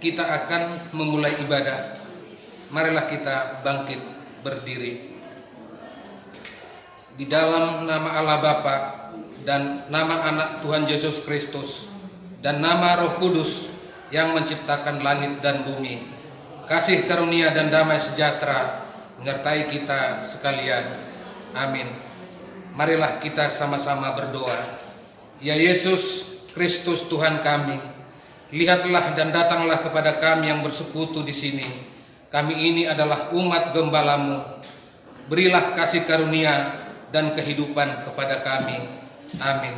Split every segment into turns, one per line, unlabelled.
kita akan memulai ibadah. Marilah kita bangkit berdiri. Di dalam nama Allah Bapa dan nama Anak Tuhan Yesus Kristus dan nama Roh Kudus yang menciptakan langit dan bumi, kasih karunia dan damai sejahtera menyertai kita sekalian. Amin. Marilah kita sama-sama berdoa. Ya Yesus Kristus Tuhan kami, lihatlah dan datanglah kepada kami yang bersekutu di sini. Kami ini adalah umat gembala-Mu. Berilah kasih karunia dan kehidupan kepada kami. Amin.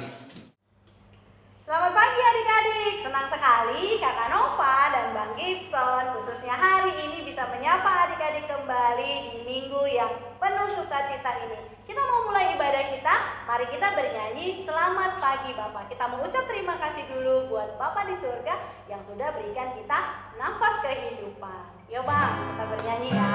Selamat pagi adik-adik, senang sekali Kakak Nova dan Bang Gibson khususnya hari ini bisa menyapa adik-adik kembali di minggu yang penuh sukacita ini. Kita mau mulai ibadah kita, mari kita bernyanyi Selamat Pagi Bapak. Kita mau ucap terima kasih dulu buat Bapak di surga yang sudah berikan kita nafas kehidupan. Yuk Bang, kita bernyanyi ya.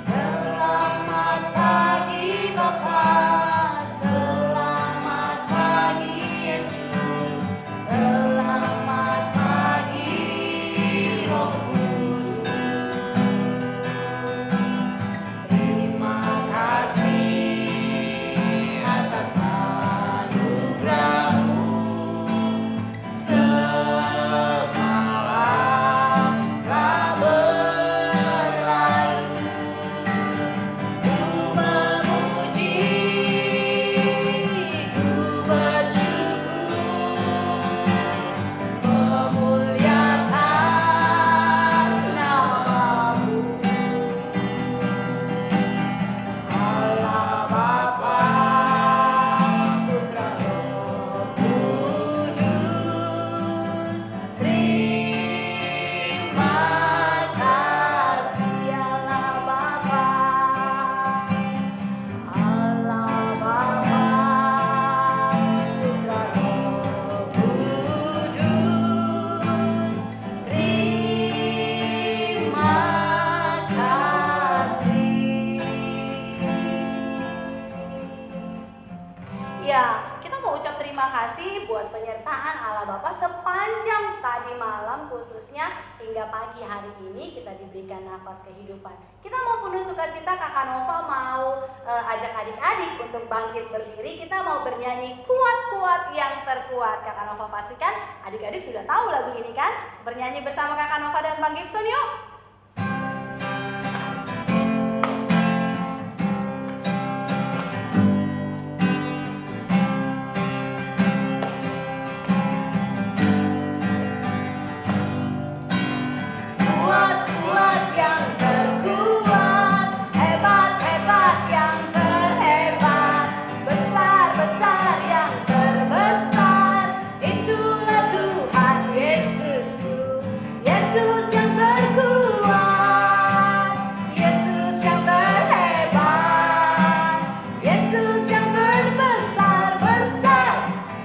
Selamat pagi Bapa, selamat pagi Yesus, selamat pagi Roh Kudus. Terima kasih atas anugerah-Mu. Semalam telah berlalu. Ku memuji, ku bersyukur, memuliakan nama-Mu. Allah Bapa, Putra Roh Kudus, terima kasih Allah Bapa. Allah Bapa, Putra Roh Kudus, terima kasih. Ya, kita mau ucap terima kasih buat penyertaan Allah Bapa sepanjang tadi malam khususnya hingga pagi hari ini kita diberikan nafas kehidupan. Kita mau penuh sukacita, Kakak Nova mau ajak adik-adik untuk bangkit berdiri. Kita mau bernyanyi kuat-kuat yang terkuat. Kakak Nova pastikan adik-adik sudah tahu lagu ini kan? Bernyanyi bersama Kakak Nova dan Bang Gibson yuk. Kuat-kuat yang terkuat, hebat-hebat yang terhebat, besar-besar yang terbesar, itulah Tuhan Yesusku. Yesus yang terkuat, Yesus yang terhebat, Yesus yang terbesar-besar,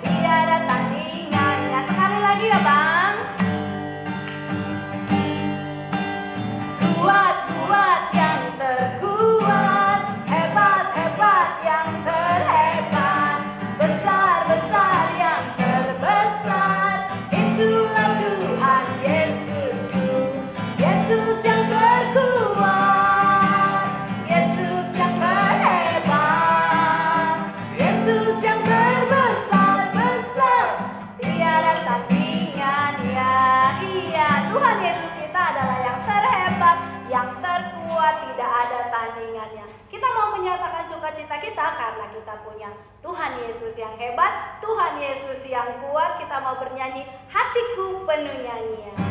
tiada tandingannya. Sekali lagi ya Bang. Kuat-kuat yang terkuat, hebat-hebat yang terhebat, besar-besar yang terbesar, itulah Tuhan Yesusku. Yesus yang terkuat, Yesus yang terhebat, Yesus yang terbesar-besar, tiada tandingannya. Iya, Tuhan Yesus kita adalah yang terhebat, yang terkuat, tidak ada tandingannya. Kita mau menyatakan sukacita kita karena kita punya Tuhan Yesus yang hebat, Tuhan Yesus yang kuat. Kita mau bernyanyi Hatiku Penuh Nyanyian.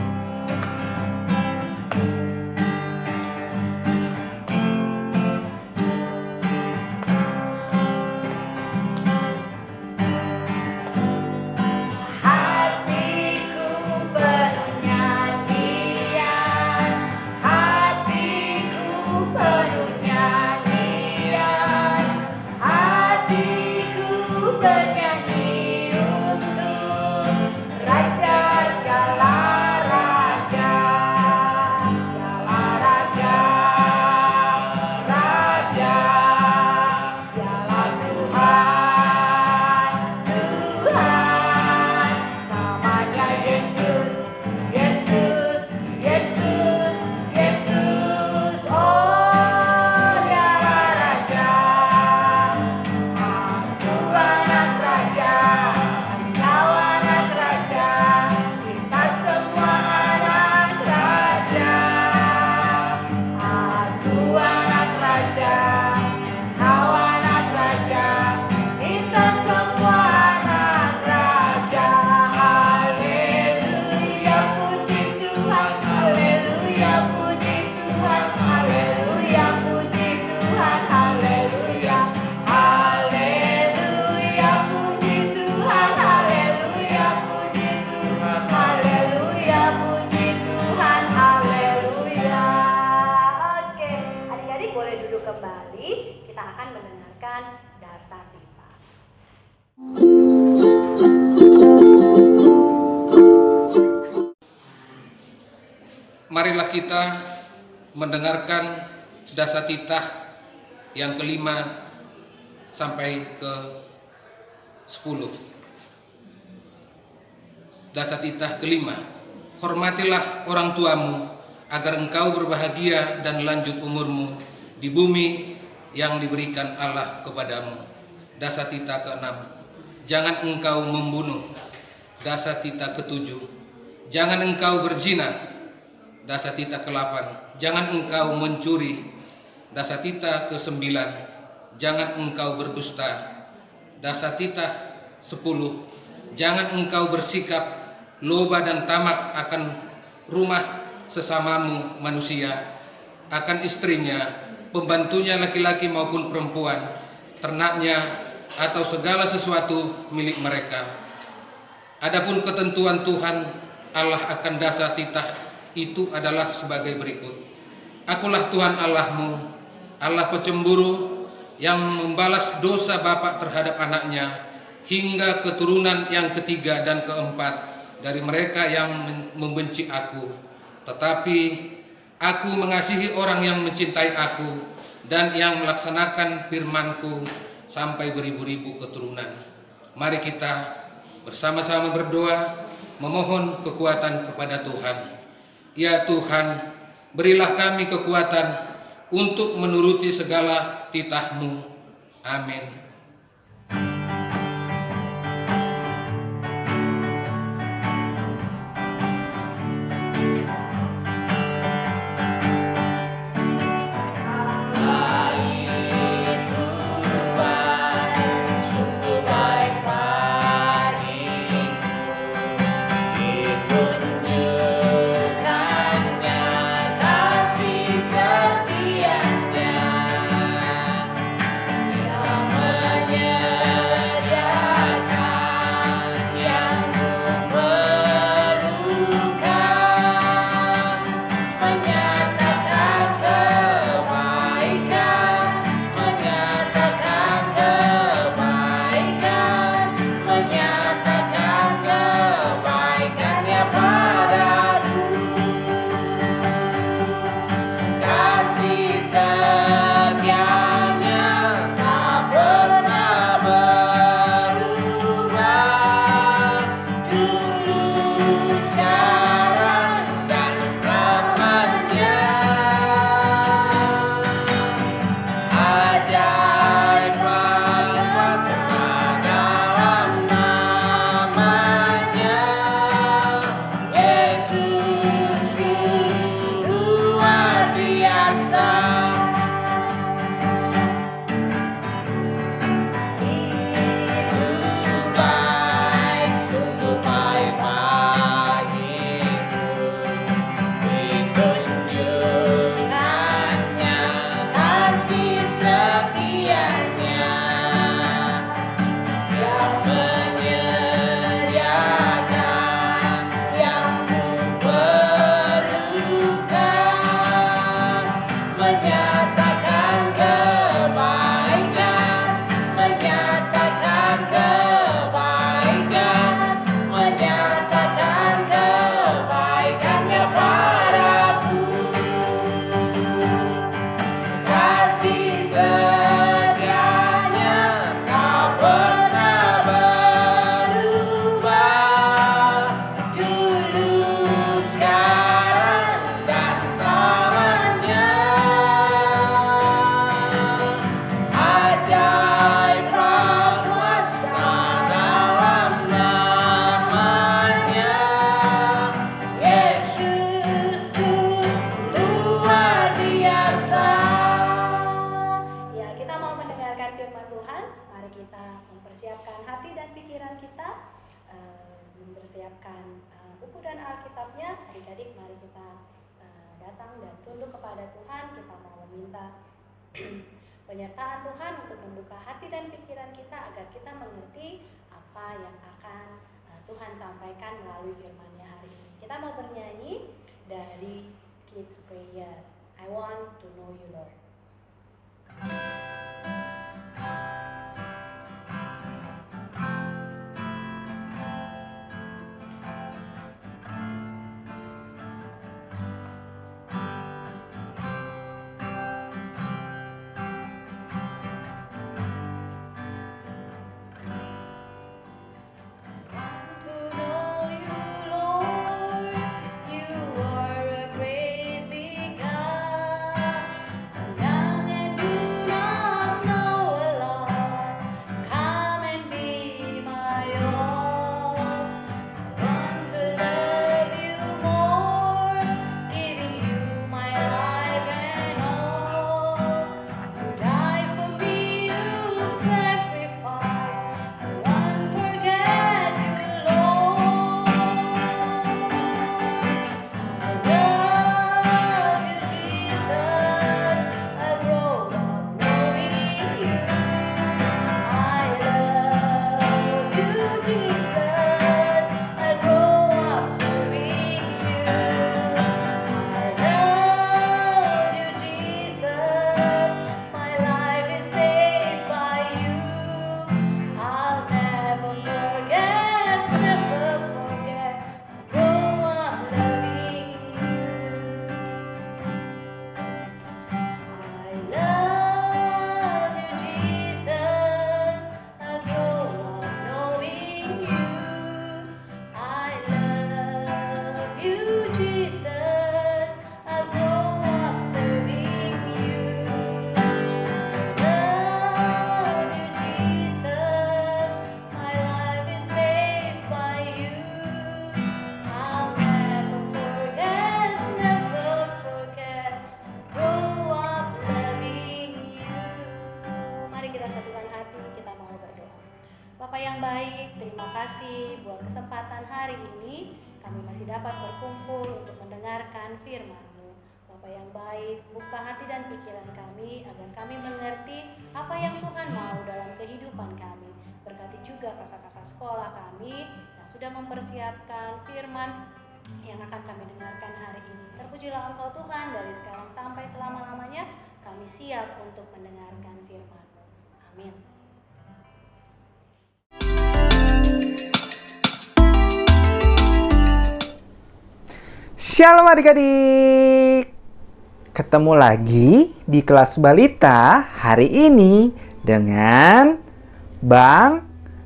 Hatiku penuh nyanyian, hatiku penuh nyanyian, hatiku bernyanyi untuk Raja segala adik-adik boleh duduk kembali. Kita akan mendengarkan Dasatita.
Marilah kita mendengarkan Dasatita yang kelima sampai ke 10. Dasatita kelima. Hormatilah orang tuamu agar engkau berbahagia dan lanjut umurmu di bumi yang diberikan Allah kepadamu. Dasatita keenam. Jangan engkau membunuh. Dasatita ketujuh. Jangan engkau berzina. Dasatita ke-8. Jangan engkau mencuri. Dasatita ke-9. Jangan engkau berdusta. Dasatita 10. Jangan engkau bersikap loba dan tamak akan rumah sesamamu manusia, akan istrinya, pembantunya laki-laki maupun perempuan, ternaknya, atau segala sesuatu milik mereka. Adapun ketentuan Tuhan Allah akan Dasatita itu adalah sebagai berikut. Akulah Tuhan Allahmu, Allah pecemburu, yang membalas dosa bapak terhadap anaknya hingga keturunan yang ketiga dan keempat dari mereka yang membenci aku. Tetapi aku mengasihi orang yang mencintai aku dan yang melaksanakan firman-Ku sampai beribu-ribu keturunan. Mari kita bersama-sama berdoa memohon kekuatan kepada Tuhan. Ya Tuhan, berilah kami kekuatan untuk menuruti segala titah-Mu. Amin.
mempersiapkan buku dan Alkitabnya, adik-adik mari kita datang dan tunduk kepada Tuhan. Kita mau meminta penyertaan Tuhan untuk membuka hati dan pikiran kita agar kita mengerti apa yang akan Tuhan sampaikan melalui firman-Nya hari ini. Kita mau bernyanyi dari Kids Prayer, I Want to Know You Lord. yang baik, terima kasih buat kesempatan hari ini kami masih dapat berkumpul untuk mendengarkan firman-Mu. Bapa yang baik, buka hati dan pikiran kami agar kami mengerti apa yang Tuhan mau dalam kehidupan kami. Berkati juga kakak-kakak sekolah kami yang sudah mempersiapkan firman yang akan kami dengarkan hari ini. Terpujilah Engkau Tuhan, dari sekarang sampai selama-lamanya kami siap untuk mendengarkan firman-Mu. Amin.
Shalom adik-adik. Ketemu lagi di kelas balita hari ini dengan Bang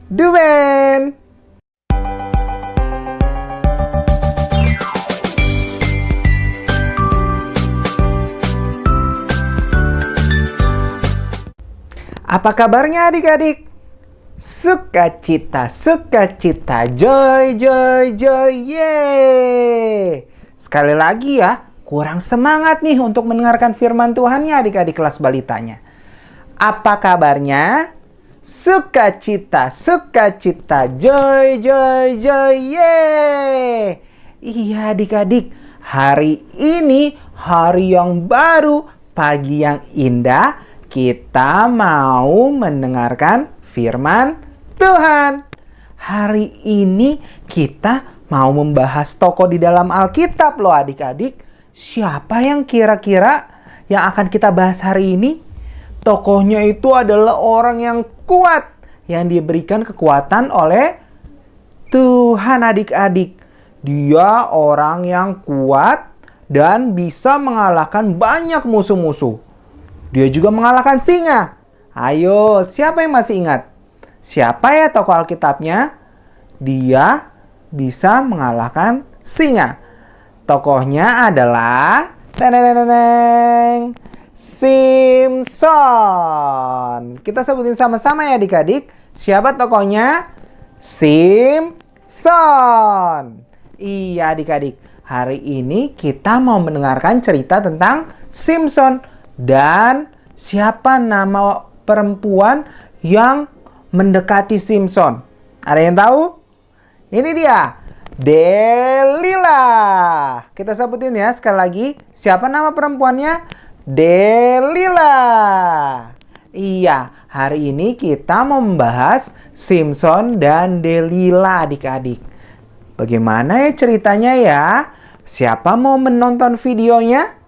Duben. Apa kabarnya adik-adik? Sukacita, sukacita, joy, joy, joy, yeay! Sekali lagi ya, kurang semangat nih untuk mendengarkan firman Tuhannya adik-adik kelas balitanya. Apa kabarnya? Sukacita, sukacita, joy, joy, joy, yeay! Iya adik-adik, hari ini hari yang baru, pagi yang indah, kita mau mendengarkan firman Tuhan. Hari ini kita mau membahas tokoh di dalam Alkitab loh adik-adik. Siapa yang kira-kira yang akan kita bahas hari ini? Tokohnya itu adalah orang yang kuat, yang diberikan kekuatan oleh Tuhan adik-adik. Dia orang yang kuat dan bisa mengalahkan banyak musuh-musuh. Dia juga mengalahkan singa. Ayo, siapa yang masih ingat? Siapa ya tokoh Alkitabnya? Dia bisa mengalahkan singa. Tokohnya adalah Simson. Kita sebutin sama-sama ya adik-adik. Siapa tokohnya? Simson. Iya adik-adik. Hari ini kita mau mendengarkan cerita tentang Simson. Dan siapa nama perempuan yang mendekati Simson? Ada yang tahu? Ini dia, Delilah. Kita sebutin ya sekali lagi. Siapa nama perempuannya? Delilah. Iya, hari ini kita mau membahas Simson dan Delilah adik-adik. Bagaimana ya ceritanya ya? Siapa mau menonton videonya?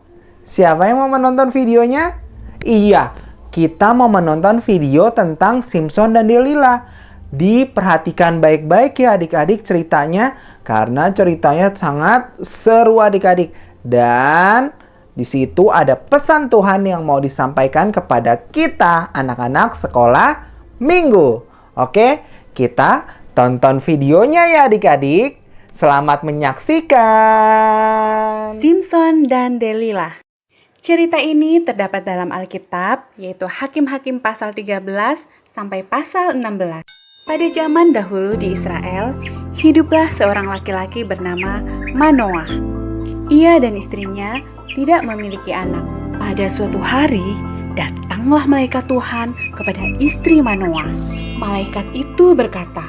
Siapa yang mau menonton videonya? Iya, kita mau menonton video tentang Simson dan Delilah. Diperhatikan baik-baik ya adik-adik ceritanya, karena ceritanya sangat seru adik-adik. Dan di situ ada pesan Tuhan yang mau disampaikan kepada kita anak-anak sekolah minggu. Oke, kita tonton videonya ya adik-adik. Selamat menyaksikan.
Simson dan Delilah. Cerita ini terdapat dalam Alkitab, yaitu Hakim-Hakim pasal 13 sampai pasal 16. Pada zaman dahulu di Israel, hiduplah seorang laki-laki bernama Manoah. Ia dan istrinya tidak memiliki anak. Pada suatu hari, datanglah malaikat Tuhan kepada istri Manoah. Malaikat itu berkata,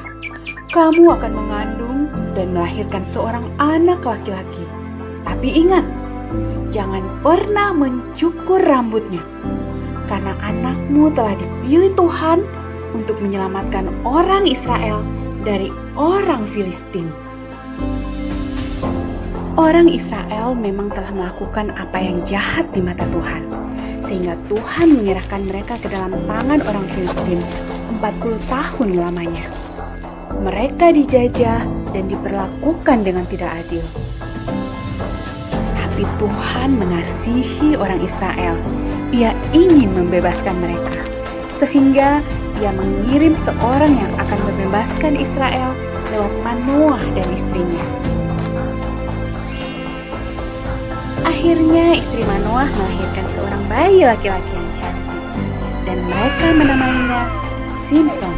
"Kamu akan mengandung dan melahirkan seorang anak laki-laki. Tapi ingat, jangan pernah mencukur rambutnya, karena anakmu telah dipilih Tuhan untuk menyelamatkan orang Israel dari orang Filistin." Orang Israel memang telah melakukan apa yang jahat di mata Tuhan, sehingga Tuhan menyerahkan mereka ke dalam tangan orang Filistin 40 tahun lamanya. Mereka dijajah dan diperlakukan dengan tidak adil. Tapi Tuhan mengasihi orang Israel. Ia ingin membebaskan mereka, sehingga Ia mengirim seorang yang akan membebaskan Israel lewat Manoah dan istrinya. Akhirnya istri Manoah melahirkan seorang bayi laki-laki yang cantik, dan mereka menamainya Simson.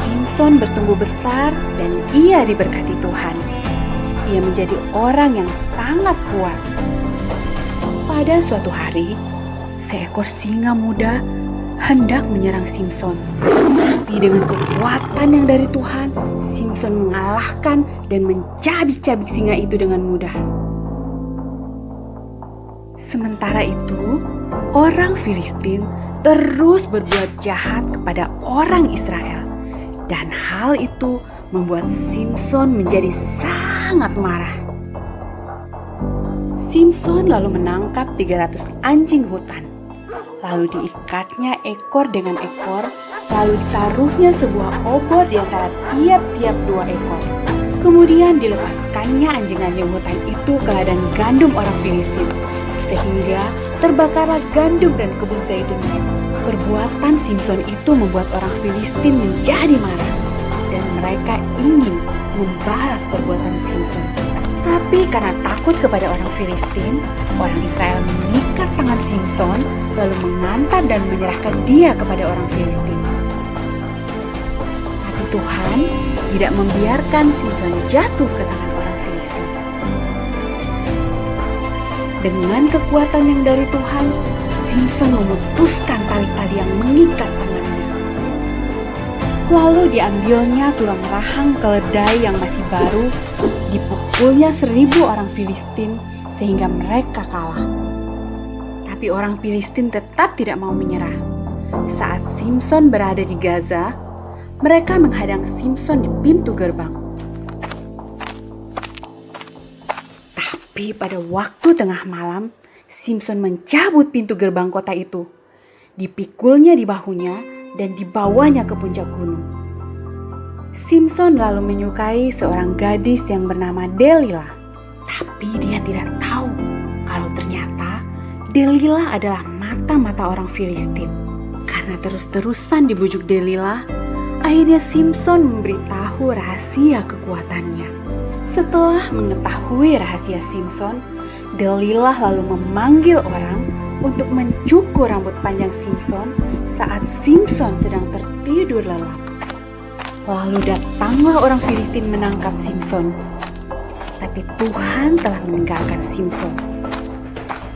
Simson bertumbuh besar dan ia diberkati Tuhan. Ia menjadi orang yang sangat kuat. Pada suatu hari, seekor singa muda hendak menyerang Simson. Tapi dengan kekuatan yang dari Tuhan, Simson mengalahkan dan mencabik-cabik singa itu dengan mudah. Sementara itu, orang Filistin terus berbuat jahat kepada orang Israel. Dan hal itu membuat Simson menjadi sangat marah. Simson lalu menangkap 300 anjing hutan. Lalu diikatnya ekor dengan ekor, lalu ditaruhnya sebuah obor di antara tiap-tiap 2 ekor. Kemudian dilepaskannya anjing-anjing hutan itu ke ladang gandum orang Filistin, sehingga terbakarlah gandum dan kebun zaitun mereka. Perbuatan Simson itu membuat orang Filistin menjadi marah, dan mereka ingin membalas perbuatan Simson. Tapi karena takut kepada orang Filistin, orang Israel mengikat tangan Simson, lalu mengantar dan menyerahkan dia kepada orang Filistin. Tapi Tuhan tidak membiarkan Simson jatuh ke tangan orang Filistin. Dengan kekuatan yang dari Tuhan, Simson memutuskan tali-tali yang mengikat tangannya. Lalu diambilnya tulang rahang keledai yang masih baru, dipukulnya 1000 orang Filistin sehingga mereka kalah. Tapi orang Filistin tetap tidak mau menyerah. Saat Simson berada di Gaza, mereka menghadang Simson di pintu gerbang. Tapi pada waktu tengah malam, Simson mencabut pintu gerbang kota itu. Dipikulnya di bahunya dan dibawanya ke puncak gunung. Simson lalu menyukai seorang gadis yang bernama Delilah. Tapi dia tidak tahu kalau ternyata Delilah adalah mata-mata orang Filistin. Karena terus-terusan dibujuk Delilah, akhirnya Simson memberitahu rahasia kekuatannya. Setelah mengetahui rahasia Simson, Delilah lalu memanggil orang untuk mencukur rambut panjang Simson saat Simson sedang tertidur lelap. Lalu datanglah orang Filistin menangkap Simson. Tapi Tuhan telah meninggalkan Simson.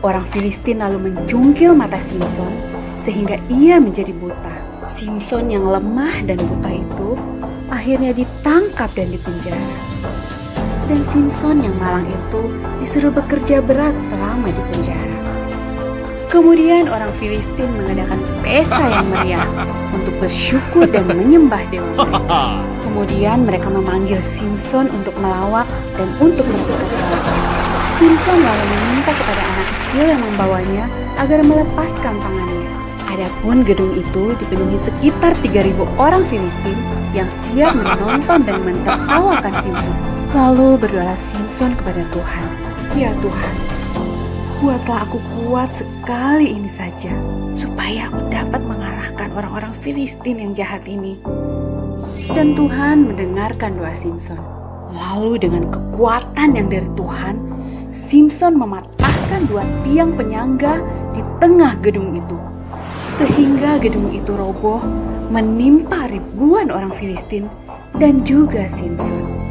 Orang Filistin lalu mencungkil mata Simson sehingga ia menjadi buta. Simson yang lemah dan buta itu akhirnya ditangkap dan dipenjara. Dan Simson yang malang itu disuruh bekerja berat selama di penjara. Kemudian orang Filistin mengadakan pesta yang meriah untuk bersyukur dan menyembah dewa mereka. Kemudian mereka memanggil Simson untuk melawak dan untuk merebut kekalahan. Simson lalu meminta kepada anak kecil yang membawanya agar melepaskan tangannya. Adapun gedung itu dipenuhi sekitar 3.000 orang Filistin yang siap menonton dan menertawakan Simson. Lalu berdoalah Simson kepada Tuhan, "Ya Tuhan, buatlah aku kuat sekali ini saja, supaya aku dapat mengalahkan orang-orang Filistin yang jahat ini." Dan Tuhan mendengarkan doa Simson. Lalu dengan kekuatan yang dari Tuhan, Simson mematahkan 2 tiang penyangga di tengah gedung itu. Sehingga gedung itu roboh, menimpa ribuan orang Filistin dan juga Simson.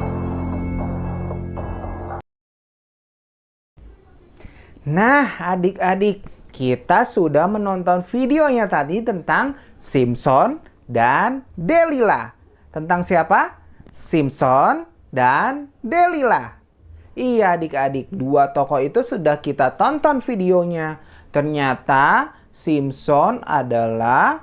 Nah, adik-adik, kita sudah menonton videonya tadi tentang Simson dan Delilah. Tentang siapa? Simson dan Delilah. Iya adik-adik, 2 tokoh itu sudah kita tonton videonya. Ternyata Simson adalah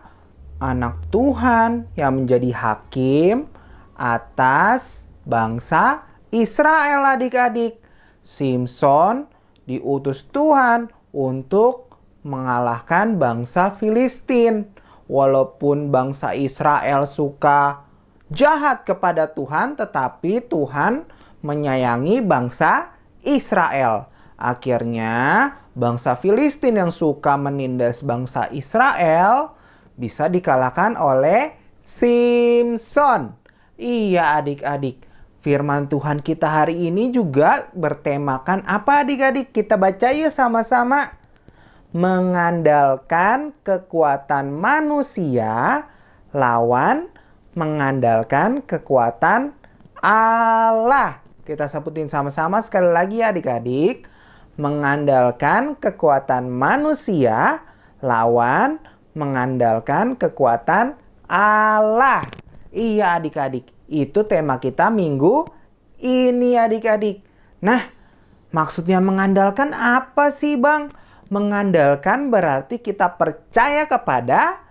anak Tuhan yang menjadi hakim atas bangsa Israel adik-adik. Simson diutus Tuhan untuk mengalahkan bangsa Filistin. Walaupun bangsa Israel suka jahat kepada Tuhan, tetapi Tuhan menyayangi bangsa Israel. Akhirnya bangsa Filistin yang suka menindas bangsa Israel bisa dikalahkan oleh Simson. Iya adik-adik, firman Tuhan kita hari ini juga bertemakan apa adik-adik? Kita baca yuk sama-sama. Mengandalkan kekuatan manusia lawan mengandalkan kekuatan Allah. Kita sebutin sama-sama sekali lagi ya adik-adik. Mengandalkan kekuatan manusia lawan mengandalkan kekuatan Allah. Iya adik-adik, itu tema kita minggu ini adik-adik. Nah, maksudnya mengandalkan apa sih Bang? Mengandalkan berarti kita percaya kepada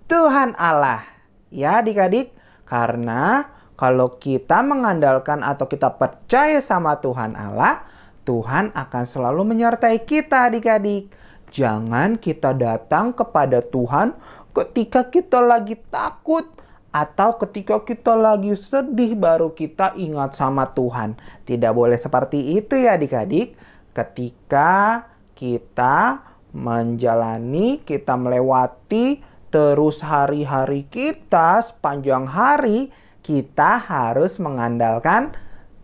Tuhan Allah. Ya adik-adik, karena kalau kita mengandalkan atau kita percaya sama Tuhan Allah, Tuhan akan selalu menyertai kita adik-adik. Jangan kita datang kepada Tuhan ketika kita lagi takut atau ketika kita lagi sedih baru kita ingat sama Tuhan. Tidak boleh seperti itu ya adik-adik. Ketika kita menjalani, kita melewati terus hari-hari kita sepanjang hari, kita harus mengandalkan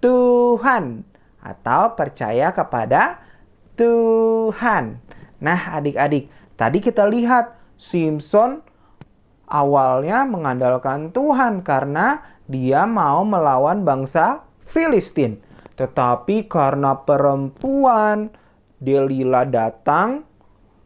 Tuhan atau percaya kepada Tuhan. Nah adik-adik, tadi kita lihat Simson awalnya mengandalkan Tuhan karena dia mau melawan bangsa Filistin. Tetapi karena perempuan Delila datang,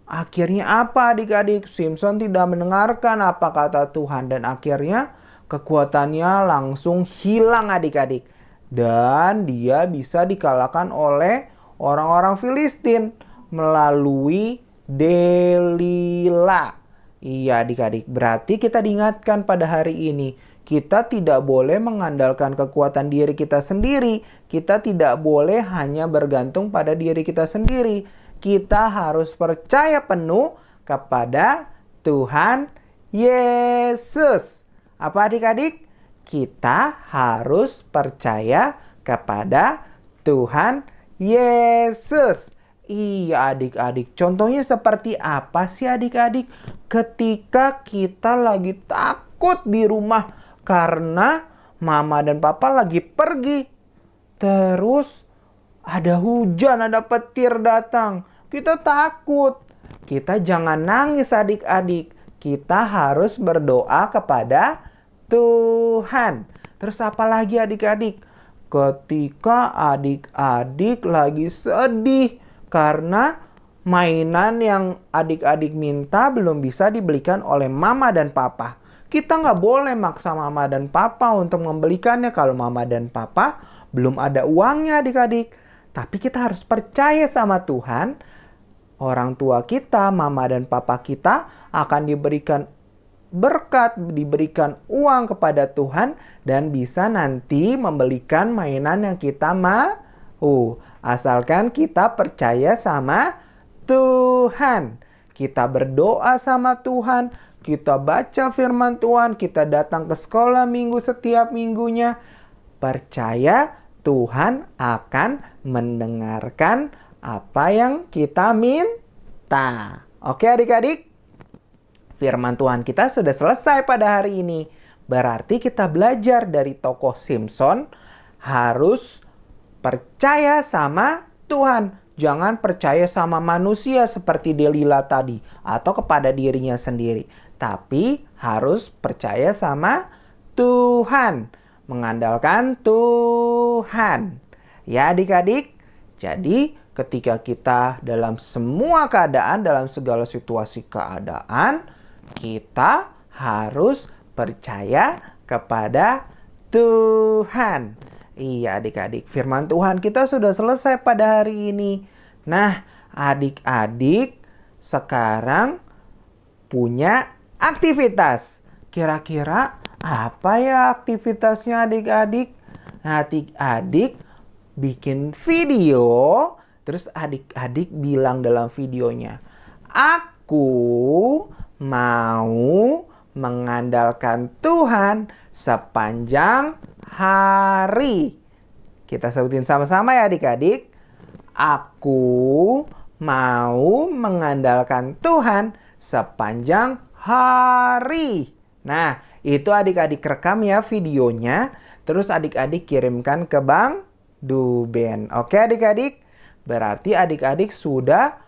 akhirnya apa adik-adik? Simson tidak mendengarkan apa kata Tuhan dan akhirnya kekuatannya langsung hilang adik-adik. Dan dia bisa dikalahkan oleh orang-orang Filistin melalui Delila. Iya adik-adik, berarti kita diingatkan pada hari ini. Kita tidak boleh mengandalkan kekuatan diri kita sendiri. Kita tidak boleh hanya bergantung pada diri kita sendiri. Kita harus percaya penuh kepada Tuhan Yesus. Apa adik-adik? Kita harus percaya kepada Tuhan Yesus. Iya adik-adik, contohnya seperti apa sih adik-adik? Ketika kita lagi takut di rumah karena mama dan papa lagi pergi. Terus ada hujan, ada petir datang. Kita takut. Kita jangan nangis adik-adik. Kita harus berdoa kepada Tuhan. Terus apa lagi adik-adik? Ketika adik-adik lagi sedih karena mainan yang adik-adik minta belum bisa dibelikan oleh mama dan papa. Kita nggak boleh maksa mama dan papa untuk membelikannya kalau mama dan papa belum ada uangnya adik-adik. Tapi kita harus percaya sama Tuhan. Orang tua kita, mama dan papa kita akan diberikan berkat, diberikan uang kepada Tuhan dan bisa nanti membelikan mainan yang kita mau. Asalkan kita percaya sama Tuhan. Kita berdoa sama Tuhan, kita baca firman Tuhan, kita datang ke sekolah minggu setiap minggunya. Percaya Tuhan akan mendengarkan apa yang kita minta. Oke adik-adik? Firman Tuhan kita sudah selesai pada hari ini. Berarti kita belajar dari tokoh Simson harus percaya sama Tuhan. Jangan percaya sama manusia seperti Delila tadi atau kepada dirinya sendiri. Tapi harus percaya sama Tuhan. Mengandalkan Tuhan. Ya adik-adik. Jadi ketika kita dalam semua keadaan, dalam segala situasi keadaan, kita harus percaya kepada Tuhan. Iya adik-adik, firman Tuhan kita sudah selesai pada hari ini. Nah, adik-adik sekarang punya aktivitas. Kira-kira apa ya aktivitasnya adik-adik? Nah, adik-adik bikin video, terus adik-adik bilang dalam videonya, aku mau mengandalkan Tuhan sepanjang hari. Kita sebutin sama-sama ya adik-adik. Aku mau mengandalkan Tuhan sepanjang hari. Nah, itu adik-adik rekam ya videonya. Terus adik-adik kirimkan ke Bang Duben. Oke adik-adik? Berarti adik-adik sudah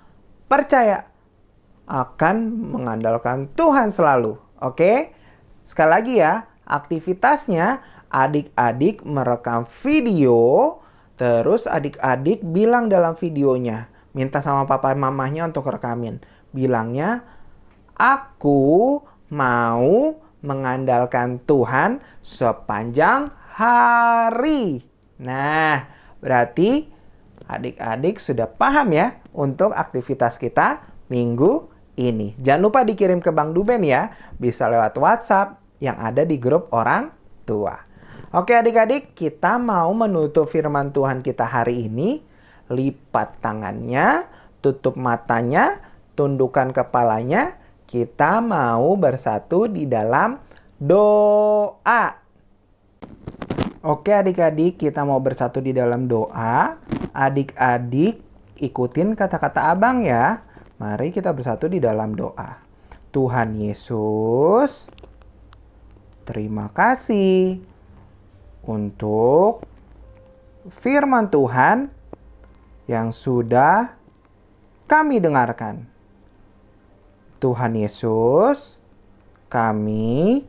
percaya akan mengandalkan Tuhan selalu. Oke? Sekali lagi ya, aktivitasnya adik-adik merekam video, terus adik-adik bilang dalam videonya, minta sama papa mamahnya untuk rekamin. Bilangnya, Aku mau mengandalkan Tuhan sepanjang hari. Nah, berarti adik-adik sudah paham ya untuk aktivitas kita minggu ini. Jangan lupa dikirim ke Bang Duben ya. Bisa lewat WhatsApp yang ada di grup orang tua. Oke adik-adik, kita mau menutup firman Tuhan kita hari ini. Lipat tangannya, tutup matanya, tundukkan kepalanya. Kita mau bersatu di dalam doa. Oke adik-adik, kita mau bersatu di dalam doa. Adik-adik ikutin kata-kata abang ya. Mari kita bersatu di dalam doa. Tuhan Yesus, terima kasih untuk firman Tuhan yang sudah kami dengarkan. Tuhan Yesus, kami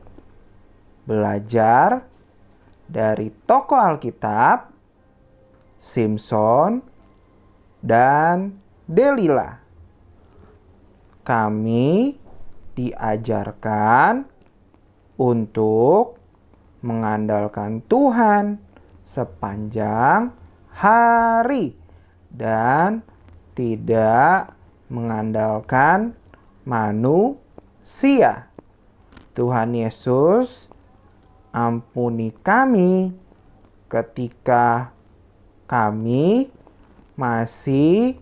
belajar dari tokoh Alkitab, Simson dan Delila. Kami diajarkan untuk mengandalkan Tuhan sepanjang hari dan tidak mengandalkan manusia. Tuhan Yesus, ampuni kami ketika kami masih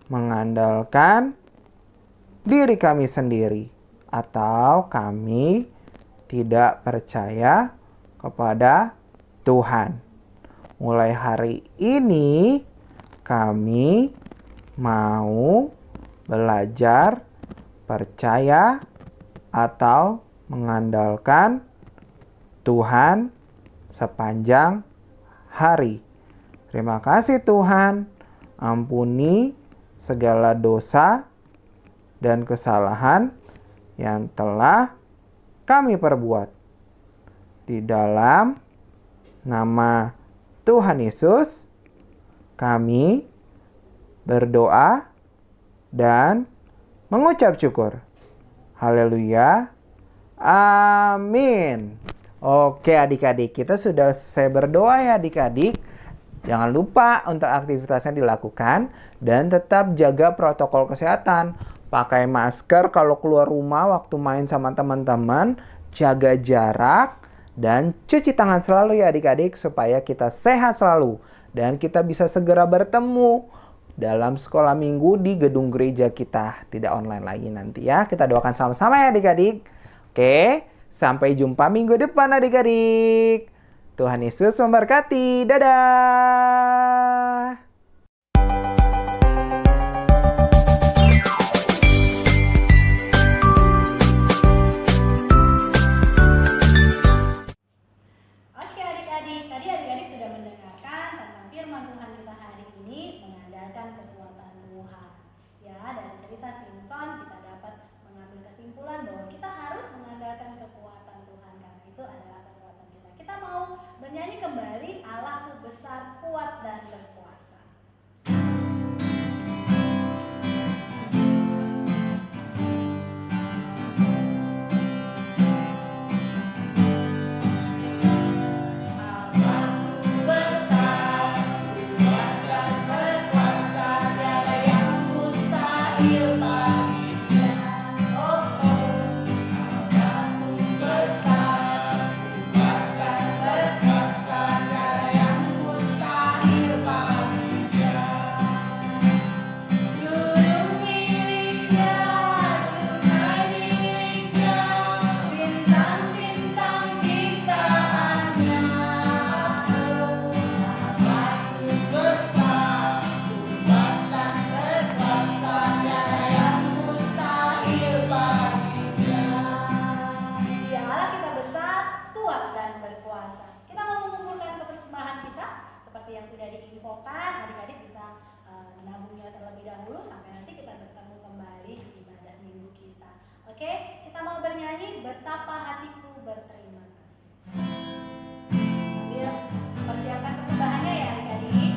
mengandalkan diri kami sendiri atau kami tidak percaya kepada Tuhan. Mulai hari ini kami mau belajar percaya atau mengandalkan Tuhan sepanjang hari. Terima kasih Tuhan, ampuni segala dosa dan kesalahan yang telah kami perbuat. Di dalam nama Tuhan Yesus, kami berdoa dan mengucap syukur. Haleluya. Amin. Oke adik-adik, kita sudah selesai berdoa ya adik-adik. Jangan lupa untuk aktivitasnya dilakukan dan tetap jaga protokol kesehatan. Pakai masker kalau keluar rumah waktu main sama teman-teman. Jaga jarak dan cuci tangan selalu ya adik-adik supaya kita sehat selalu. Dan kita bisa segera bertemu dalam sekolah minggu di gedung gereja kita. Tidak online lagi nanti ya. Kita doakan sama-sama ya adik-adik. Oke, sampai jumpa minggu depan adik-adik. Tuhan Yesus memberkati. Dadah.
Oke adik-adik, tadi adik-adik sudah mendengarkan tentang firman Tuhan kita hari ini, mengandalkan kekuatan Tuhan. Ya, dari cerita Simson kita dapat mengambil kesimpulan bahwa kita harus mengandalkan kekuatan Tuhan karena itu adalah kekuatan kita. Kita mau bernyanyi kembali Allahku besar, kuat dan berkuasa. Yang sudah diinfokan, adik-adik bisa menabungnya terlebih dahulu sampai nanti kita bertemu kembali di ibadah minggu kita. Oke, kita mau bernyanyi Betapa Hatiku Berterima Kasih. Sambil persiapkan persembahannya ya adik-adik.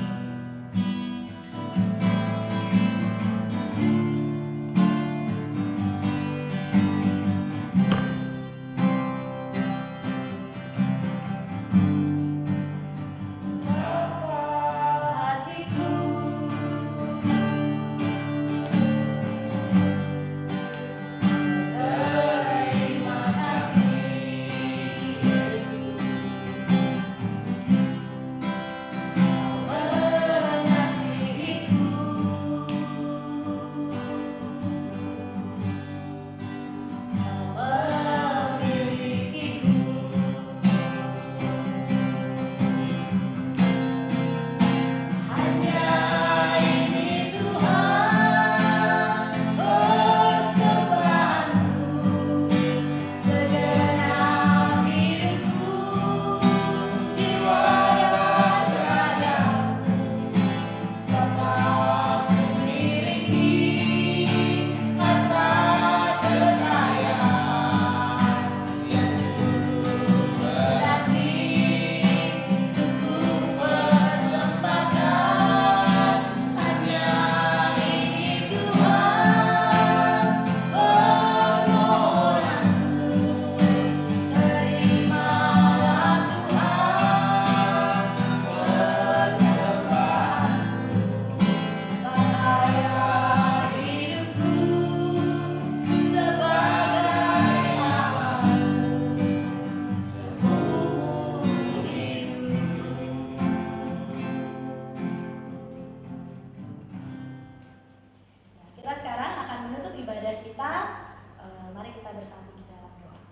bersatu di dalam doa.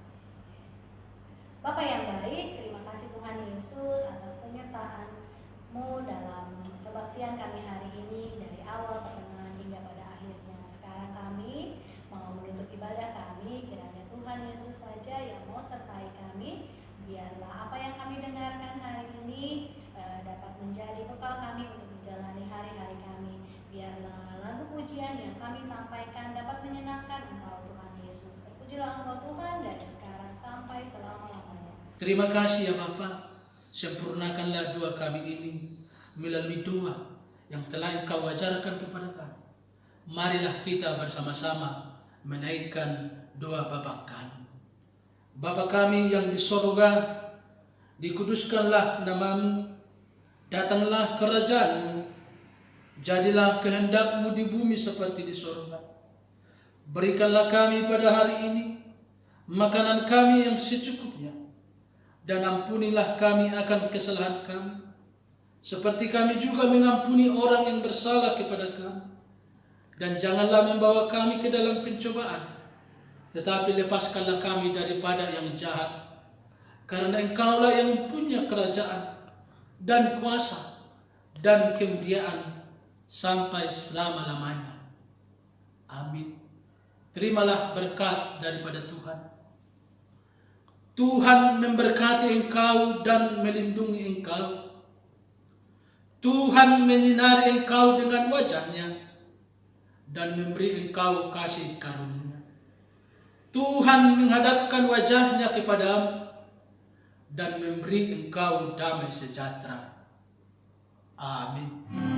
Bapa yang baik, terima kasih Tuhan Yesus atas penyertaan-Mu dalam kebaktian kami hari ini dari awal pertengahan hingga pada akhirnya. Sekarang kami mau menutup ibadah kami, kiranya Tuhan Yesus saja yang mau sertai kami. Biarlah apa yang kami dengarkan hari ini dapat menjadi bekal kami untuk menjalani hari-hari kami. Biarlah lagu pujian yang kami sampaikan dapat menyenangkan Engkau Tuhan Yesus. Terpujilah Engkau Tuhan dari sekarang sampai selama-lamanya.
Terima kasih ya Bapa, sempurnakanlah doa kami ini melalui doa yang telah Engkau ajarkan kepada kami. Marilah kita bersama-sama menaikkan doa Bapa kami. Bapa kami yang di sorga, dikuduskanlah nama-Mu, datanglah kerajaan-Mu, jadilah kehendak-Mu di bumi seperti di sorga. Berikanlah kami pada hari ini makanan kami yang secukupnya, dan ampunilah kami akan kesalahan kami, seperti kami juga mengampuni orang yang bersalah kepada kami. Dan janganlah membawa kami ke dalam pencobaan, tetapi lepaskanlah kami daripada yang jahat. Karena Engkaulah yang mempunyai kerajaan dan kuasa dan kemuliaan sampai selama-lamanya. Amin. Terimalah berkat daripada Tuhan. Tuhan memberkati engkau dan melindungi engkau. Tuhan menyinari engkau dengan wajah-Nya dan memberi engkau kasih karunia. Tuhan menghadapkan wajah-Nya kepadamu dan memberi engkau damai sejahtera. Amin.